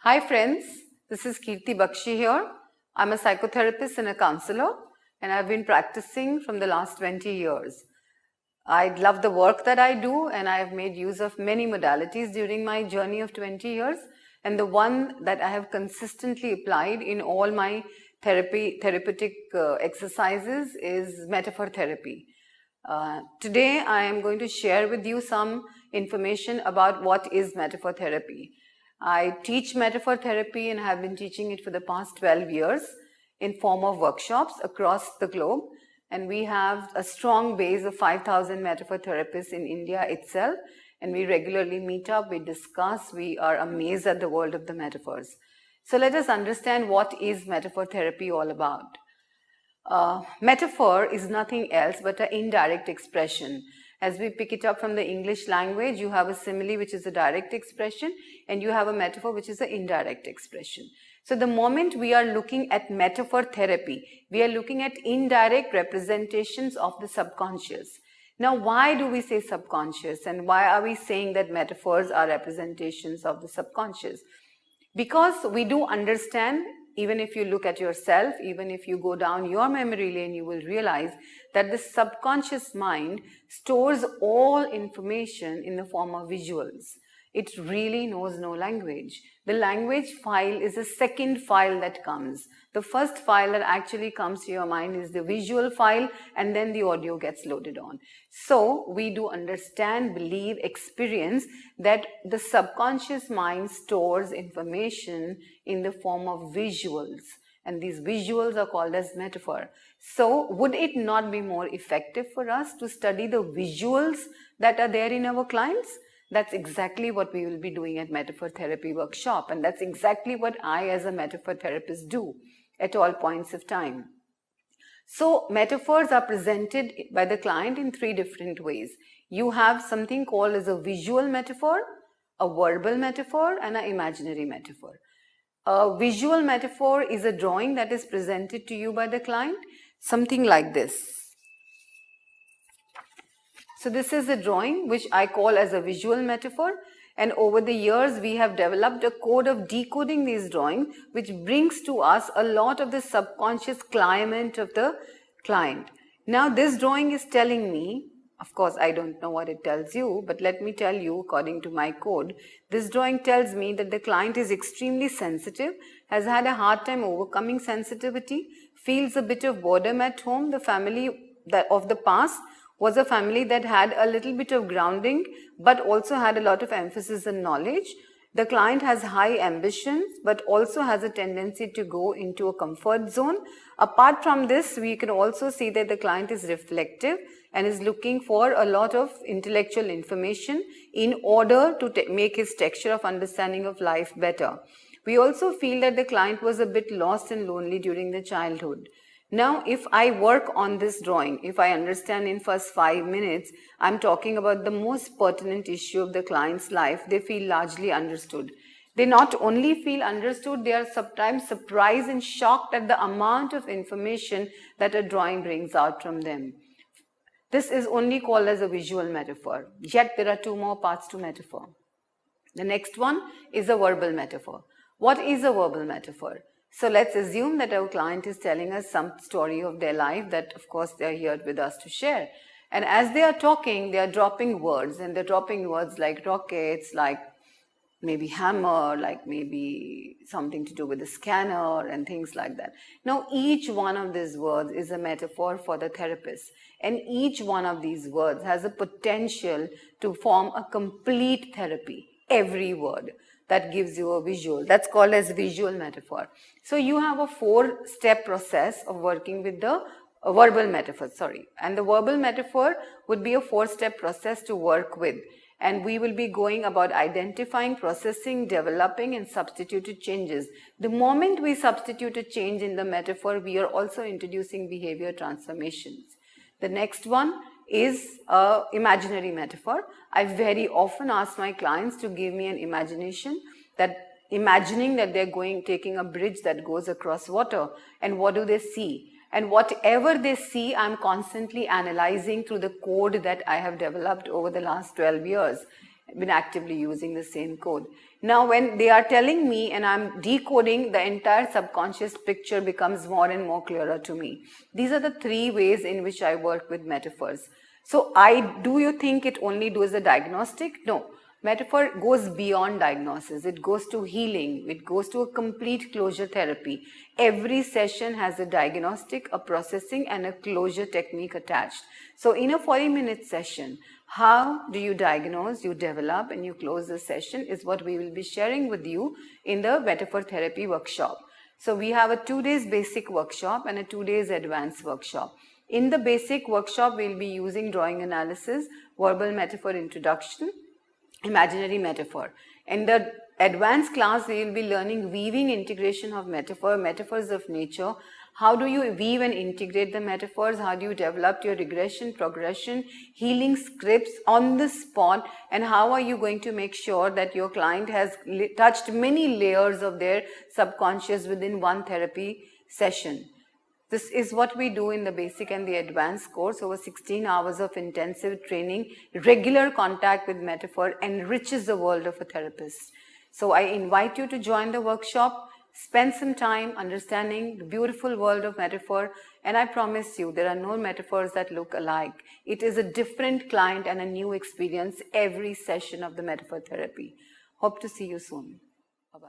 Hi friends, this is Kirti Bakshi here. I'm a psychotherapist and a counselor, and I've been practicing from the last 20 years. I love the work that I do, and I have made use of many modalities during my journey of 20 years. And the one that I have consistently applied in all my therapeutic exercises is metaphor therapy. Today, I am going to share with you some information about what is metaphor therapy. I teach metaphor therapy and have been teaching it for the past 12 years in form of workshops across the globe. And we have a strong base of 5,000 metaphor therapists in India itself. And we regularly meet up, we discuss, we are amazed at the world of the metaphors. So let us understand what is metaphor therapy all about. Metaphor is nothing else but an indirect expression. As we pick it up from the English language, you have a simile, which is a direct expression, and you have a metaphor, which is an indirect expression. So the moment we are looking at metaphor therapy, we are looking at indirect representations of the subconscious. Now, why do we say subconscious, and why are we saying that metaphors are representations of the subconscious? Because we do understand, even if you look at yourself, even if you go down your memory lane, you will realize that the subconscious mind stores all information in the form of visuals. It really knows no language. The language file is a second file that comes. The first file that actually comes to your mind is the visual file, and then the audio gets loaded on. So we do understand, believe, experience that the subconscious mind stores information in the form of visuals. And these visuals are called as metaphor. So would it not be more effective for us to study the visuals that are there in our clients? That's exactly what we will be doing at Metaphor Therapy Workshop. And that's exactly what I as a metaphor therapist do at all points of time. So metaphors are presented by the client in three different ways. You have something called as a visual metaphor, a verbal metaphor, and an imaginary metaphor. A visual metaphor is a drawing that is presented to you by the client, something like this. So this is a drawing which I call as a visual metaphor, and over the years we have developed a code of decoding these drawings which brings to us a lot of the subconscious climate of the client. Now this drawing is telling me, of course I don't know what it tells you, but let me tell you according to my code, this drawing tells me that the client is extremely sensitive, has had a hard time overcoming sensitivity, feels a bit of boredom at home. The family of the past was a family that had a little bit of grounding, but also had a lot of emphasis on knowledge. The client has high ambitions, but also has a tendency to go into a comfort zone. Apart from this, we can also see that the client is reflective and is looking for a lot of intellectual information in order to make his texture of understanding of life better. We also feel that the client was a bit lost and lonely during the childhood. Now, if I work on this drawing, if I understand in first 5 minutes, I'm talking about the most pertinent issue of the client's life, they feel largely understood. They not only feel understood, they are sometimes surprised and shocked at the amount of information that a drawing brings out from them. This is only called as a visual metaphor. Yet there are two more parts to metaphor. The next one is a verbal metaphor. What is a verbal metaphor? So let's assume that our client is telling us some story of their life that of course they are here with us to share. And as they are talking, they are dropping words, and they're dropping words like rockets, like maybe hammer, like maybe something to do with the scanner and things like that. Now, each one of these words is a metaphor for the therapist. And each one of these words has a potential to form a complete therapy. Every word that gives you a visual. That's called as visual metaphor. So you have a 4-step process of working with the verbal metaphor, And the verbal metaphor would be a 4-step process to work with. And we will be going about identifying, processing, developing, and substituted changes. The moment we substitute a change in the metaphor, we are also introducing behavior transformations. The next one is imaginary metaphor. I very often ask my clients to give me an imagination, that imagining that they're taking a bridge that goes across water, and what do they see? And whatever they see, I'm constantly analyzing through the code that I have developed over the last 12 years. been actively using the same code. Now, when they are telling me and I'm decoding, the entire subconscious picture becomes more and more clearer to me. These are the three ways in which I work with metaphors. So, do you think it only does a diagnostic? No. Metaphor goes beyond diagnosis. It goes to healing. It goes to a complete closure therapy. Every session has a diagnostic, a processing, and a closure technique attached. So in a 40-minute session, how do you diagnose, you develop, and you close the session is what we will be sharing with you in the metaphor therapy workshop. So we have a 2 days basic workshop and a 2 days advanced workshop. In the basic workshop, we'll be using drawing analysis, verbal metaphor introduction, imaginary metaphor. In the advanced class, we will be learning weaving integration of metaphors of nature. How do you weave and integrate the metaphors? How do you develop your regression, progression, healing scripts on the spot? And how are you going to make sure that your client has touched many layers of their subconscious within one therapy session? This is what we do in the basic and the advanced course. Over 16 hours of intensive training, regular contact with metaphor enriches the world of a therapist. So I invite you to join the workshop, spend some time understanding the beautiful world of metaphor, and I promise you there are no metaphors that look alike. It is a different client and a new experience every session of the metaphor therapy. Hope to see you soon. Bye-bye.